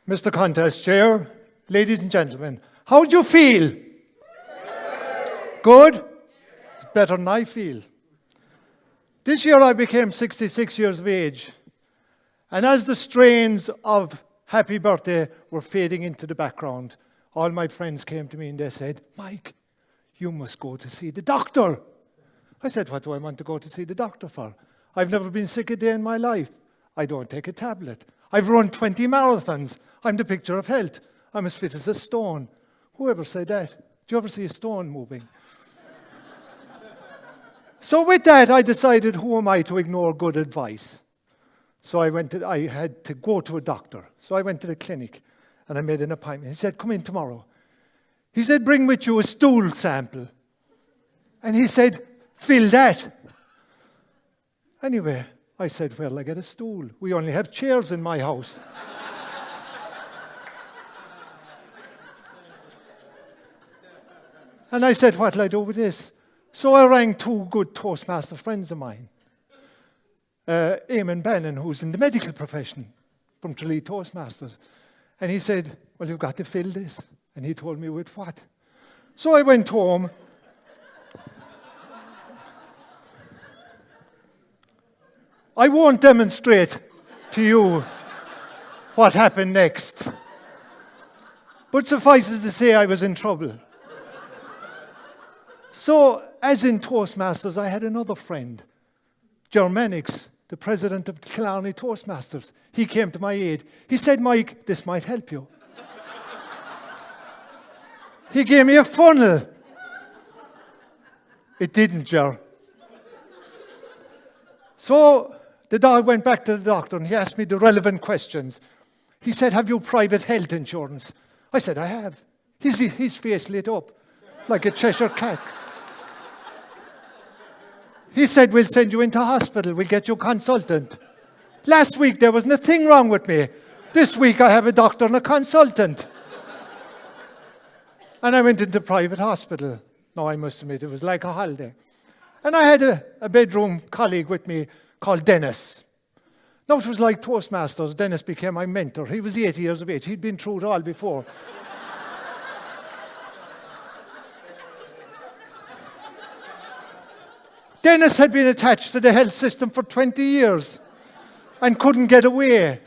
Mr. Contest Chair, ladies and gentlemen, how do you feel? Good? It's better than I feel. This year I became 66 years of age, and as the strains of Happy Birthday were fading into the background, all my friends came to me and they said, Mike, you must go to see the doctor. I said, what do I want to go to see the doctor for? I've never been sick a day in my life. I don't take a tablet. I've run 20 marathons. I'm the picture of health. I'm as fit as a stone. Whoever said that? Do you ever see a stone moving? So with that, I decided, who am I to ignore good advice? So I had to go to a doctor. So I went to the clinic and I made an appointment. He said, come in tomorrow. He said, bring with you a stool sample. And he said, fill that. Anyway, I said, where'll I get a stool? We only have chairs in my house. And I said, what'll I do with this? So I rang two good Toastmaster friends of mine. Eamon Bannon, who's in the medical profession from Tralee Toastmasters. And he said, well, you've got to fill this. And he told me with what? So I went home. I won't demonstrate to you what happened next. But suffices to say I was in trouble. So, as in Toastmasters, I had another friend, Germanix, the president of Killarney Toastmasters. He came to my aid. He said, Mike, this might help you. He gave me a funnel. It didn't, Ger. So the dog went back to the doctor and he asked me the relevant questions. He said, have you private health insurance? I said, I have. His face lit up like a Cheshire cat. He said, we'll send you into hospital. We'll get you a consultant. Last week, there was nothing wrong with me. This week, I have a doctor and a consultant. And I went into private hospital. No, I must admit, it was like a holiday. And I had a bedroom colleague with me called Dennis. Now, it was like Toastmasters. Dennis became my mentor. He was 80 years of age. He'd been through it all before. Dennis had been attached to the health system for 20 years and couldn't get away.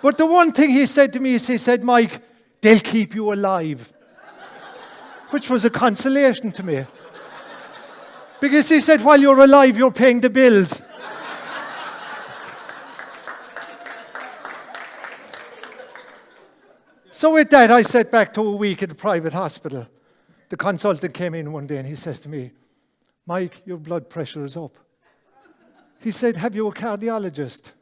But the one thing he said to me is, he said, Mike, they'll keep you alive. Which was a consolation to me. Because he said, while you're alive, you're paying the bills. So with that, I set back to a week at a private hospital. The consultant came in one day and he says to me, Mike, your blood pressure is up. He said, have you a cardiologist?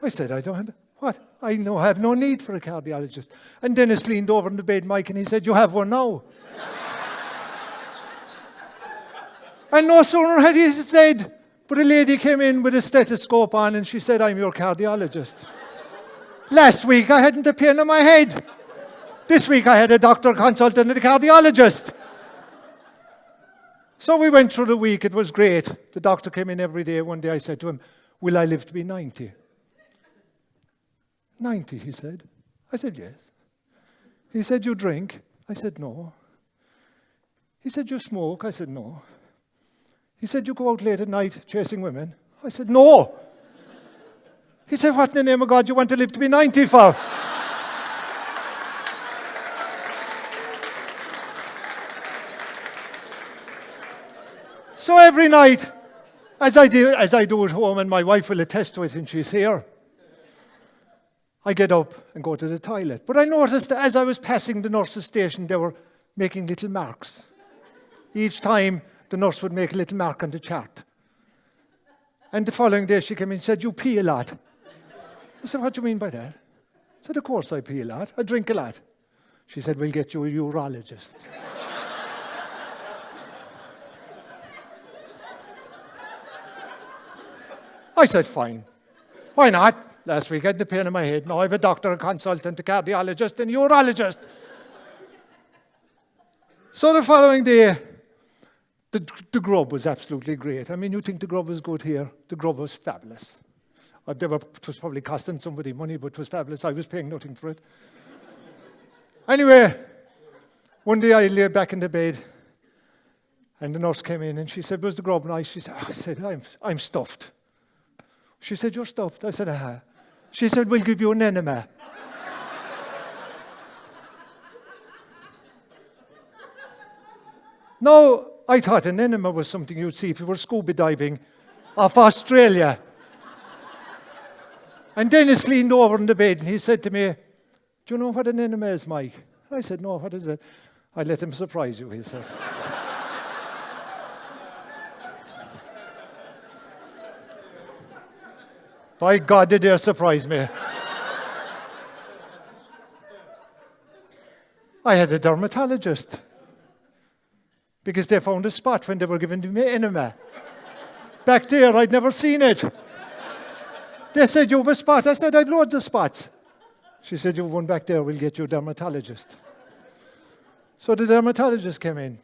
I said, I don't. What? I have no need for a cardiologist. And Dennis leaned over in the bed, Mike, and he said, you have one now. And no sooner had he said, but a lady came in with a stethoscope on and she said, I'm your cardiologist. Last week I hadn't a pain in my head. This week I had a doctor, consultant, and a cardiologist. So we went through the week. It was great. The doctor came in every day. One day I said to him, will I live to be 90? 90, he said. I said, yes. He said, you drink? I said, no. He said, you smoke? I said, no. He said, you go out late at night chasing women? I said, no. He said, what in the name of God do you want to live to be 90 for? So every night, as I do at home, and my wife will attest to it, and she's here, I get up and go to the toilet. But I noticed that as I was passing the nurse's station, they were making little marks. Each time, the nurse would make a little mark on the chart. And the following day, she came in and said, you pee a lot. I said, what do you mean by that? I said, of course I pee a lot. I drink a lot. She said, we'll get you a urologist. I said, fine. Why not? Last week I had the pain in my head. Now I have a doctor, a consultant, a cardiologist, and a urologist. So the following day, the grub was absolutely great. I mean, you think the grub was good here. The grub was fabulous. It was probably costing somebody money, but it was fabulous. I was paying nothing for it. Anyway, one day I lay back in the bed, and the nurse came in, and she said, "Was the grub nice?" She said, "I said, I'm stuffed." She said, "You're stuffed?" I said, "Uh-huh." She said, "We'll give you an enema." No, I thought an enema was something you'd see if you were scuba diving off Australia. And Dennis leaned over in the bed and he said to me, "Do you know what an enema is, Mike?" I said, "No, what is it?" "I let him surprise you," he said. By God, did they surprise me. I had a dermatologist because they found a spot when they were giving me enema. Back there, I'd never seen it. They said, "You have a spot." I said, "I've loads of spots." She said, "You have one back there, we'll get you a dermatologist." So the dermatologist came in.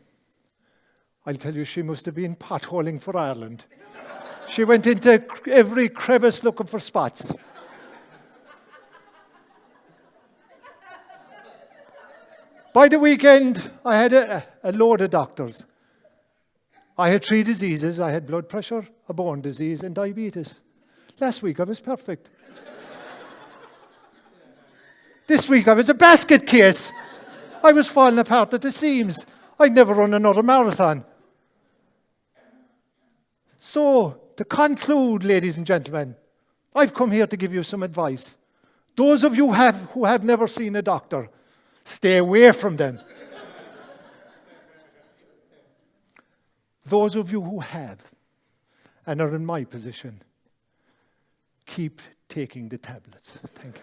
I'll tell you, she must have been potholing for Ireland. She went into every crevice looking for spots. By the weekend, I had a load of doctors. I had 3 diseases. I had blood pressure, a bone disease, and diabetes. Last week, I was perfect. This week, I was a basket case. I was falling apart at the seams. I'd never run another marathon. So, to conclude, ladies and gentlemen, I've come here to give you some advice. Those of you who have never seen a doctor, stay away from them. Those of you who have and are in my position, keep taking the tablets. Thank you.